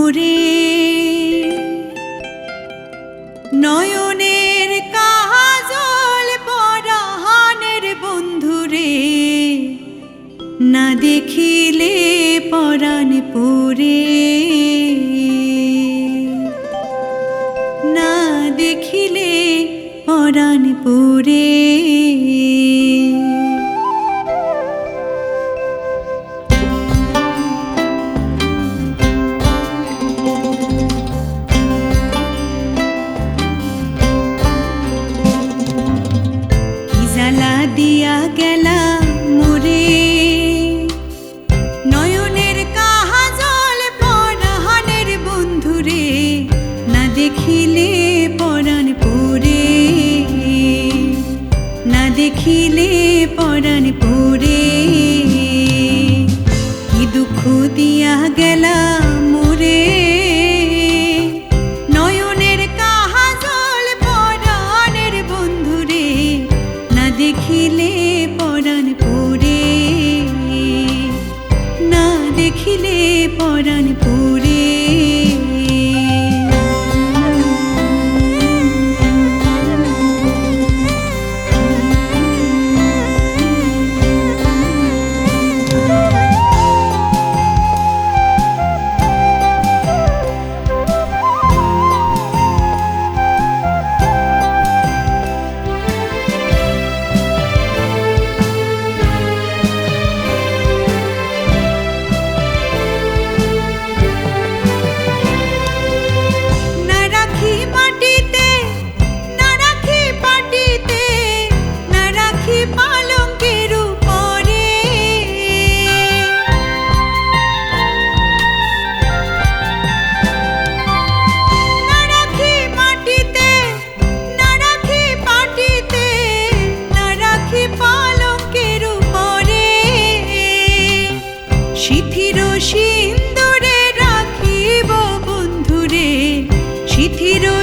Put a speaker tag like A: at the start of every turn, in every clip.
A: মোরে নয়নের কাজল পরাণের বন্ধুরে না দেখিলে পরাণ পরে না দেখিলে পরাণ পরে দিয়া গেলা মোরে নয়নের কাজল পরাণের বন্ধুরে না দেখিলে পরাণ পরে না দেখিলে পরাণ পরে কি দুঃখ দিয়া গেলা মোরে নয়নের কাজল পরাণের বন্ধুরে না দেখিলে পরাণ পরে না দেখিলে পরাণ পরে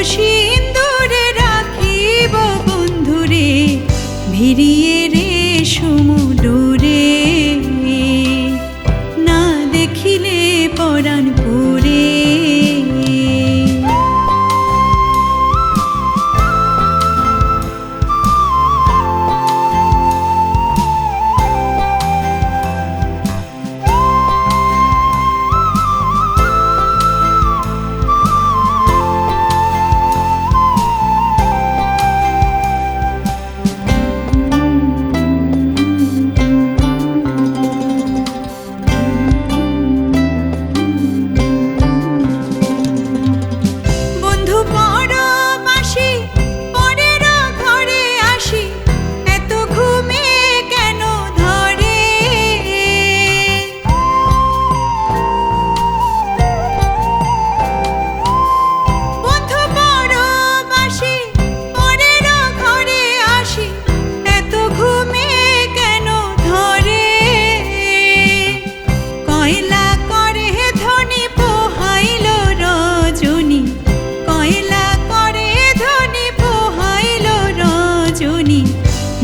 A: সিন্দুরে রাখিব বন্ধুরে ভিড়িয়ে রে সমুদরে না দেখিলে পরাণ পরে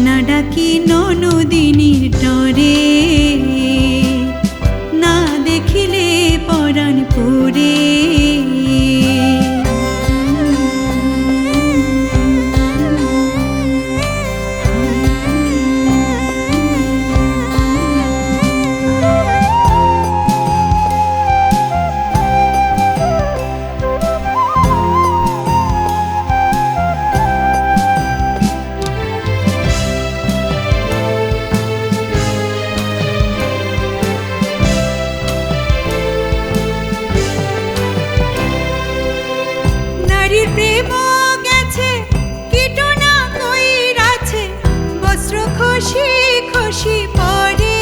A: না ডাকি ননদিনীর ডরে না দেখিলে পরাণ পরে প্রেম গেছে কীটনা কইরাছে বস্ত্র খুশি খুশি পরে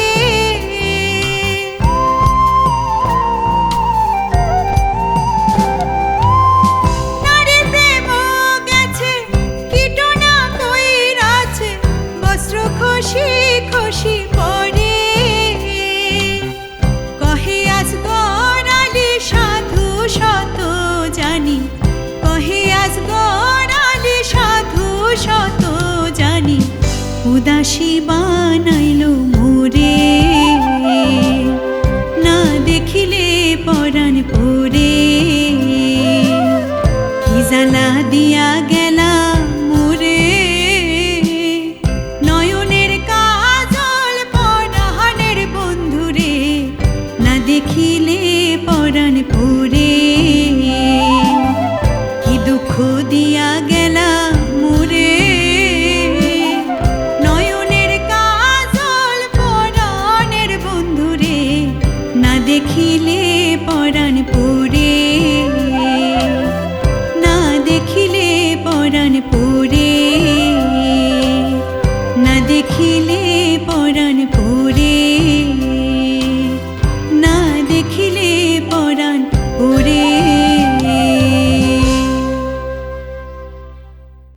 A: নারীর প্রেম গেছে কীটনা কইরাছে বস্ত্র খুশি খুশি পরে কহে আজ গড়ালি সাধু শত জানি সাধু শত জানি উদাসী বানাইল মোরে না দেখিলে পরাণ পরে জ্বালা দিয়া গেলা মোরে, নয়নের কাজল পরাণের বন্ধুরে, না দেখিলে পরাণ পুরে। কি দুঃখ দিয়া গেলা মোরে, নয়নের কাজল পরাণের বন্ধুরে, না দেখিলে পরাণ পুরে, না দেখিলে পরাণ পুরে।